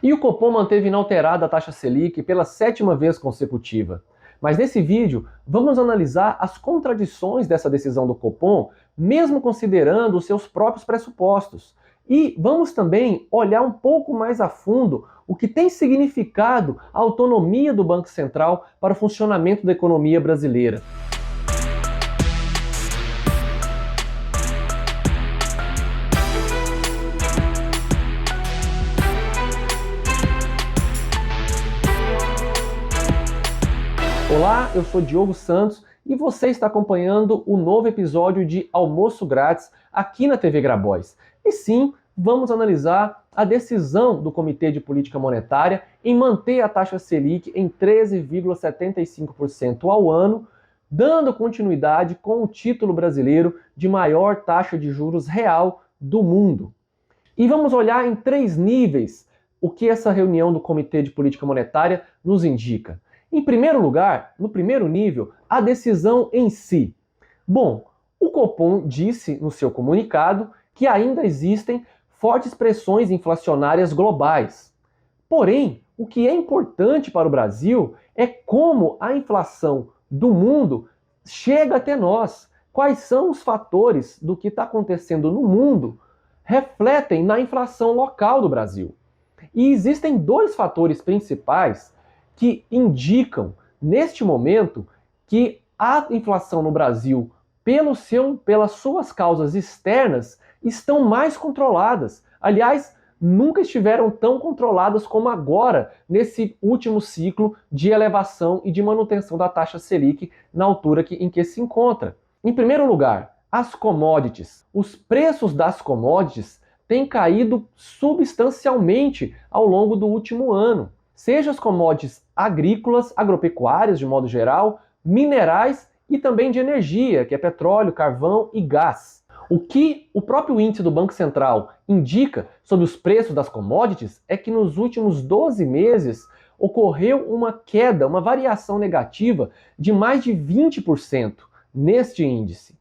E o Copom manteve inalterada a taxa Selic pela 7ª vez consecutiva. Mas nesse vídeo, vamos analisar as contradições dessa decisão do Copom, mesmo considerando os seus próprios pressupostos. E vamos também olhar um pouco mais a fundo o que tem significado a autonomia do Banco Central para o funcionamento da economia brasileira. Olá, eu sou Diogo Santos e você está acompanhando o novo episódio de Almoço Grátis aqui na TV Grabois. E sim, vamos analisar a decisão do Comitê de Política Monetária em manter a taxa Selic em 13,75% ao ano, dando continuidade com o título brasileiro de maior taxa de juros real do mundo. E vamos olhar em 3 níveis o que essa reunião do Comitê de Política Monetária nos indica. Em primeiro lugar, no primeiro nível, a decisão em si. Bom, o Copom disse no seu comunicado que ainda existem fortes pressões inflacionárias globais. Porém, o que é importante para o Brasil é como a inflação do mundo chega até nós. Quais são os fatores do que está acontecendo no mundo refletem na inflação local do Brasil. E existem 2 fatores principais que indicam, neste momento, que a inflação no Brasil, pelas suas causas externas, estão mais controladas. Aliás, nunca estiveram tão controladas como agora, nesse último ciclo de elevação e de manutenção da taxa Selic na altura em que se encontra. Em primeiro lugar, as commodities. Os preços das commodities têm caído substancialmente ao longo do último ano. Seja as commodities agrícolas, agropecuárias de modo geral, minerais e também de energia, que é petróleo, carvão e gás. O que o próprio índice do Banco Central indica sobre os preços das commodities é que nos últimos 12 meses ocorreu uma queda, uma variação negativa de mais de 20% neste índice.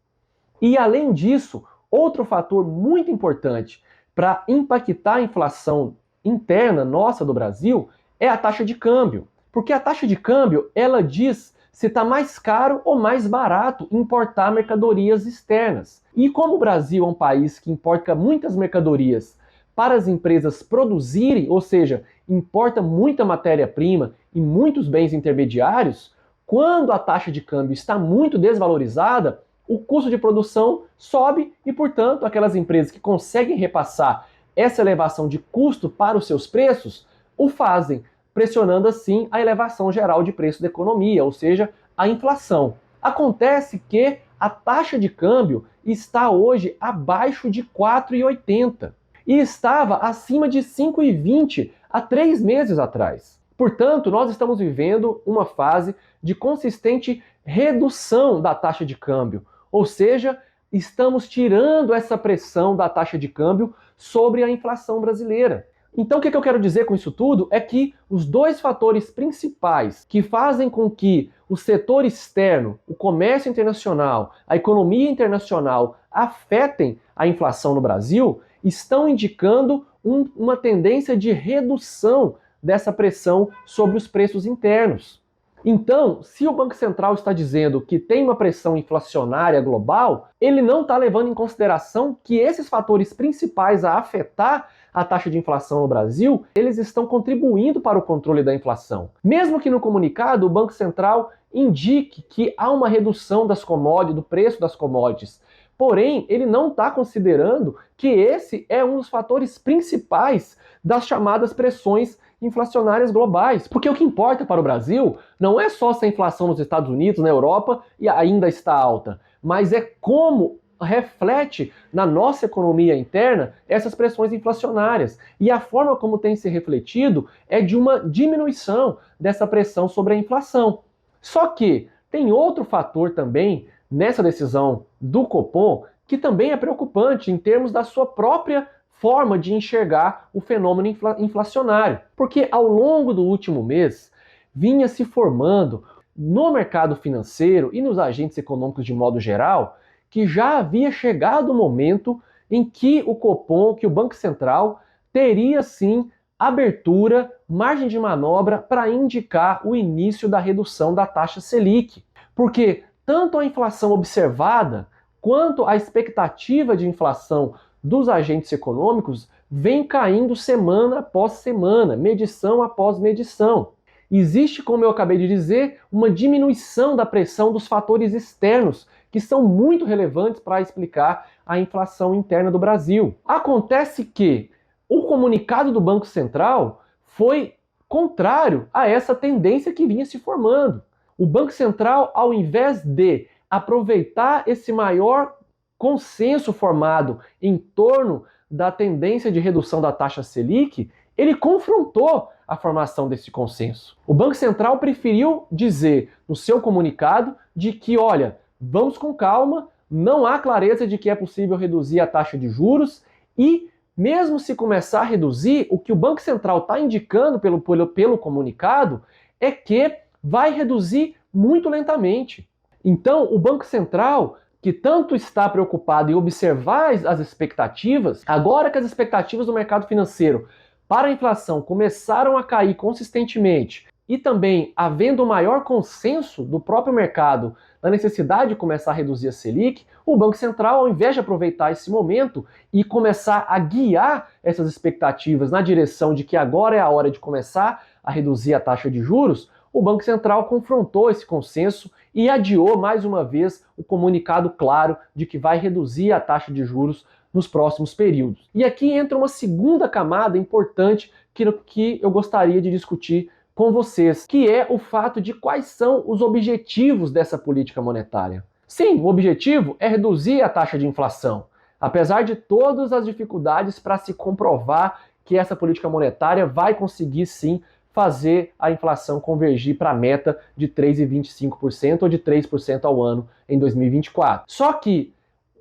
E além disso, outro fator muito importante para impactar a inflação interna nossa do Brasil é a taxa de câmbio. Porque a taxa de câmbio, ela diz se está mais caro ou mais barato importar mercadorias externas. E como o Brasil é um país que importa muitas mercadorias para as empresas produzirem, ou seja, importa muita matéria-prima e muitos bens intermediários, quando a taxa de câmbio está muito desvalorizada, o custo de produção sobe e, portanto, aquelas empresas que conseguem repassar essa elevação de custo para os seus preços, o fazem, pressionando assim a elevação geral de preço da economia, ou seja, a inflação. Acontece que a taxa de câmbio está hoje abaixo de 4,80 e estava acima de 5,20 há 3 meses atrás. Portanto, nós estamos vivendo uma fase de consistente redução da taxa de câmbio, ou seja, estamos tirando essa pressão da taxa de câmbio sobre a inflação brasileira. Então o que eu quero dizer com isso tudo é que os 2 fatores principais que fazem com que o setor externo, o comércio internacional, a economia internacional afetem a inflação no Brasil, estão indicando uma tendência de redução dessa pressão sobre os preços internos. Então, se o Banco Central está dizendo que tem uma pressão inflacionária global, ele não está levando em consideração que esses fatores principais a afetar a taxa de inflação no Brasil, eles estão contribuindo para o controle da inflação. Mesmo que no comunicado o Banco Central indique que há uma redução das commodities, do preço das commodities, porém ele não está considerando que esse é um dos fatores principais das chamadas pressões inflacionárias globais. Porque o que importa para o Brasil não é só se a inflação nos Estados Unidos, na Europa, e ainda está alta, mas é como reflete na nossa economia interna essas pressões inflacionárias. E a forma como tem se refletido é de uma diminuição dessa pressão sobre a inflação. Só que tem outro fator também nessa decisão do Copom que também é preocupante em termos da sua própria forma de enxergar o fenômeno inflacionário. Porque ao longo do último mês vinha se formando no mercado financeiro e nos agentes econômicos de modo geral que já havia chegado o momento em que o Copom, que o Banco Central, teria sim abertura, margem de manobra para indicar o início da redução da taxa Selic. Porque tanto a inflação observada quanto a expectativa de inflação dos agentes econômicos vem caindo semana após semana, medição após medição. Existe, como eu acabei de dizer, uma diminuição da pressão dos fatores externos, que são muito relevantes para explicar a inflação interna do Brasil. Acontece que o comunicado do Banco Central foi contrário a essa tendência que vinha se formando. O Banco Central, ao invés de aproveitar esse maior consenso formado em torno da tendência de redução da taxa Selic, ele confrontou a formação desse consenso. O Banco Central preferiu dizer no seu comunicado de que, olha, vamos com calma, não há clareza de que é possível reduzir a taxa de juros e, mesmo se começar a reduzir, o que o Banco Central está indicando pelo comunicado é que vai reduzir muito lentamente. Então, o Banco Central, que tanto está preocupado em observar as expectativas, agora que as expectativas do mercado financeiro para a inflação começaram a cair consistentemente e também havendo um maior consenso do próprio mercado na necessidade de começar a reduzir a Selic, o Banco Central, ao invés de aproveitar esse momento e começar a guiar essas expectativas na direção de que agora é a hora de começar a reduzir a taxa de juros, o Banco Central confrontou esse consenso e adiou mais uma vez o comunicado claro de que vai reduzir a taxa de juros nos próximos períodos. E aqui entra uma segunda camada importante que eu gostaria de discutir com vocês, que é o fato de quais são os objetivos dessa política monetária. Sim, o objetivo é reduzir a taxa de inflação, apesar de todas as dificuldades para se comprovar que essa política monetária vai conseguir sim fazer a inflação convergir para a meta de 3,25% ou de 3% ao ano em 2024. Só que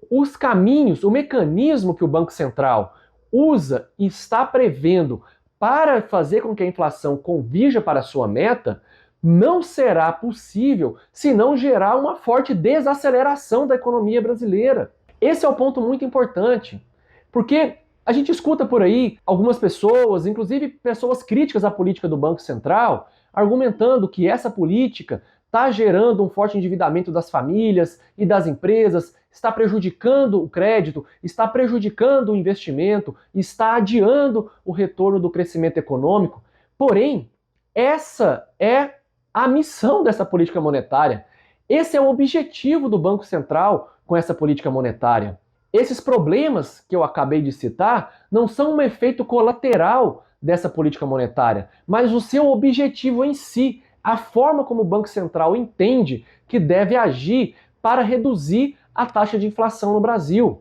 os caminhos, o mecanismo que o Banco Central usa e está prevendo para fazer com que a inflação convirja para a sua meta, não será possível se não gerar uma forte desaceleração da economia brasileira. Esse é o ponto muito importante, porque a gente escuta por aí algumas pessoas, inclusive pessoas críticas à política do Banco Central, argumentando que essa política está gerando um forte endividamento das famílias e das empresas, está prejudicando o crédito, está prejudicando o investimento, está adiando o retorno do crescimento econômico. Porém, essa é a missão dessa política monetária. Esse é o objetivo do Banco Central com essa política monetária. Esses problemas que eu acabei de citar não são um efeito colateral dessa política monetária, mas o seu objetivo em si, a forma como o Banco Central entende que deve agir para reduzir a taxa de inflação no Brasil.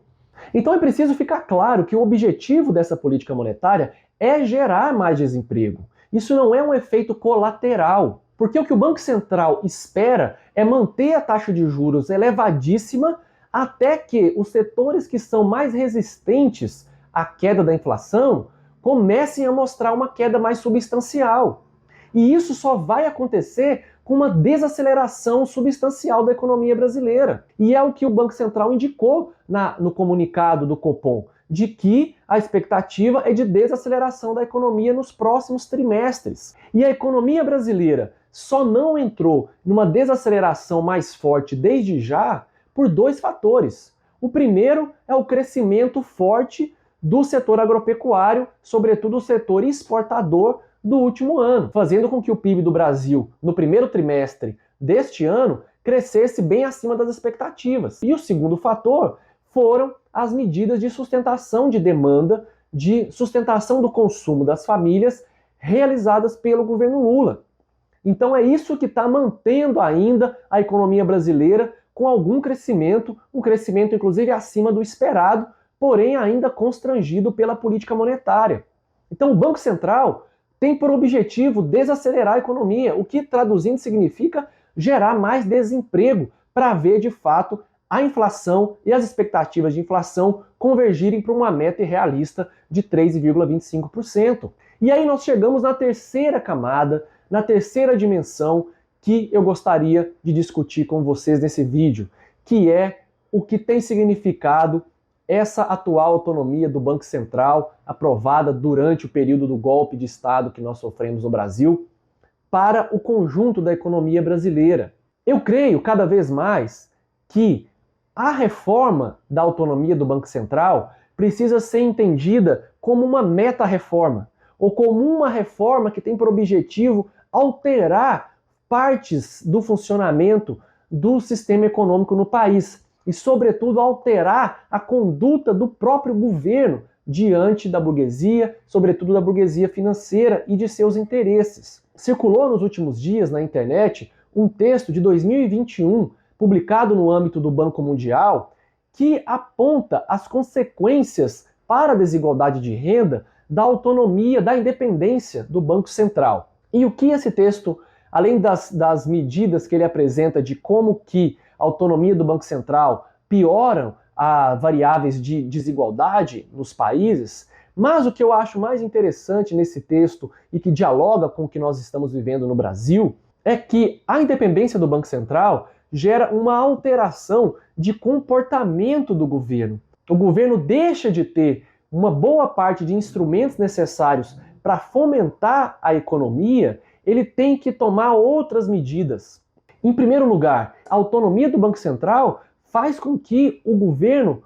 Então é preciso ficar claro que o objetivo dessa política monetária é gerar mais desemprego. Isso não é um efeito colateral, porque o que o Banco Central espera é manter a taxa de juros elevadíssima até que os setores que são mais resistentes à queda da inflação comecem a mostrar uma queda mais substancial. E isso só vai acontecer com uma desaceleração substancial da economia brasileira. E é o que o Banco Central indicou no comunicado do Copom, de que a expectativa é de desaceleração da economia nos próximos trimestres. E a economia brasileira só não entrou numa desaceleração mais forte desde já por dois fatores. O primeiro é o crescimento forte do setor agropecuário, sobretudo o setor exportador do último ano, fazendo com que o PIB do Brasil, no primeiro trimestre deste ano, crescesse bem acima das expectativas. E o segundo fator foram as medidas de sustentação de demanda, de sustentação do consumo das famílias, realizadas pelo governo Lula. Então é isso que está mantendo ainda a economia brasileira com algum crescimento, um crescimento inclusive acima do esperado, porém ainda constrangido pela política monetária. Então o Banco Central tem por objetivo desacelerar a economia, o que traduzindo significa gerar mais desemprego para ver de fato a inflação e as expectativas de inflação convergirem para uma meta irrealista de 3,25%. E aí nós chegamos na terceira camada, na terceira dimensão que eu gostaria de discutir com vocês nesse vídeo, que é o que tem significado essa atual autonomia do Banco Central, aprovada durante o período do golpe de Estado que nós sofremos no Brasil, para o conjunto da economia brasileira. Eu creio cada vez mais que a reforma da autonomia do Banco Central precisa ser entendida como uma meta-reforma, ou como uma reforma que tem por objetivo alterar partes do funcionamento do sistema econômico no país e, sobretudo, alterar a conduta do próprio governo diante da burguesia, sobretudo da burguesia financeira e de seus interesses. Circulou nos últimos dias na internet um texto de 2021, publicado no âmbito do Banco Mundial, que aponta as consequências para a desigualdade de renda da autonomia, da independência do Banco Central. E o que esse texto, além das medidas que ele apresenta de como que a autonomia do Banco Central pioram as variáveis de desigualdade nos países, mas o que eu acho mais interessante nesse texto e que dialoga com o que nós estamos vivendo no Brasil é que a independência do Banco Central gera uma alteração de comportamento do governo. O governo deixa de ter uma boa parte de instrumentos necessários para fomentar a economia, ele tem que tomar outras medidas. Em primeiro lugar, a autonomia do Banco Central faz com que o governo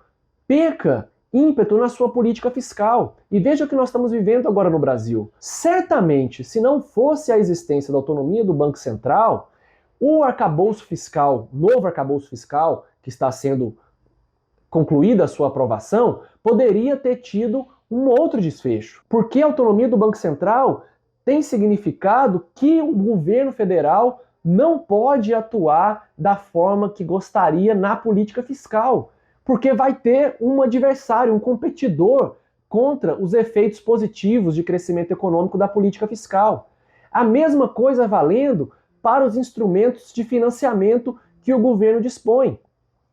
perca ímpeto na sua política fiscal. E veja o que nós estamos vivendo agora no Brasil. Certamente, se não fosse a existência da autonomia do Banco Central, o arcabouço fiscal, novo arcabouço fiscal, que está sendo concluída a sua aprovação, poderia ter tido um outro desfecho. Porque a autonomia do Banco Central tem significado que o governo federal não pode atuar da forma que gostaria na política fiscal, porque vai ter um adversário, um competidor contra os efeitos positivos de crescimento econômico da política fiscal. A mesma coisa valendo para os instrumentos de financiamento que o governo dispõe.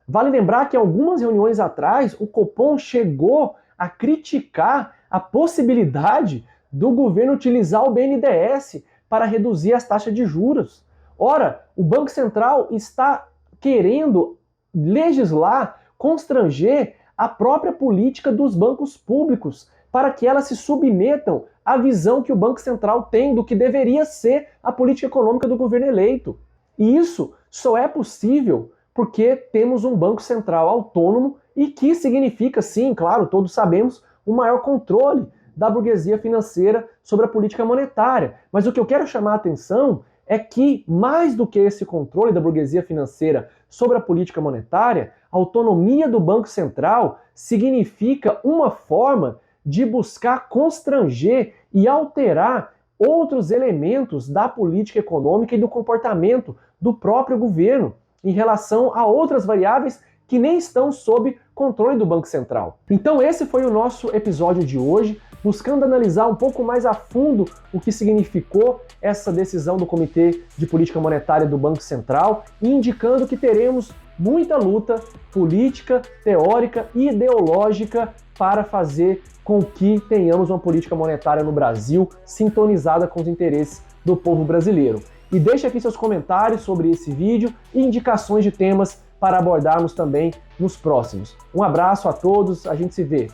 Vale lembrar que algumas reuniões atrás o Copom chegou a criticar a possibilidade do governo utilizar o BNDES para reduzir as taxas de juros. Ora, o Banco Central está querendo legislar, constranger a própria política dos bancos públicos para que elas se submetam à visão que o Banco Central tem do que deveria ser a política econômica do governo eleito. E isso só é possível porque temos um Banco Central autônomo e que significa, sim, claro, todos sabemos, um maior controle da burguesia financeira sobre a política monetária. Mas o que eu quero chamar a atenção é que, mais do que esse controle da burguesia financeira sobre a política monetária, a autonomia do Banco Central significa uma forma de buscar constranger e alterar outros elementos da política econômica e do comportamento do próprio governo em relação a outras variáveis que nem estão sob controle do Banco Central. Então esse foi o nosso episódio de hoje, buscando analisar um pouco mais a fundo o que significou essa decisão do Comitê de Política Monetária do Banco Central e indicando que teremos muita luta política, teórica e ideológica para fazer com que tenhamos uma política monetária no Brasil sintonizada com os interesses do povo brasileiro. E deixe aqui seus comentários sobre esse vídeo e indicações de temas para abordarmos também nos próximos. Um abraço a todos, a gente se vê.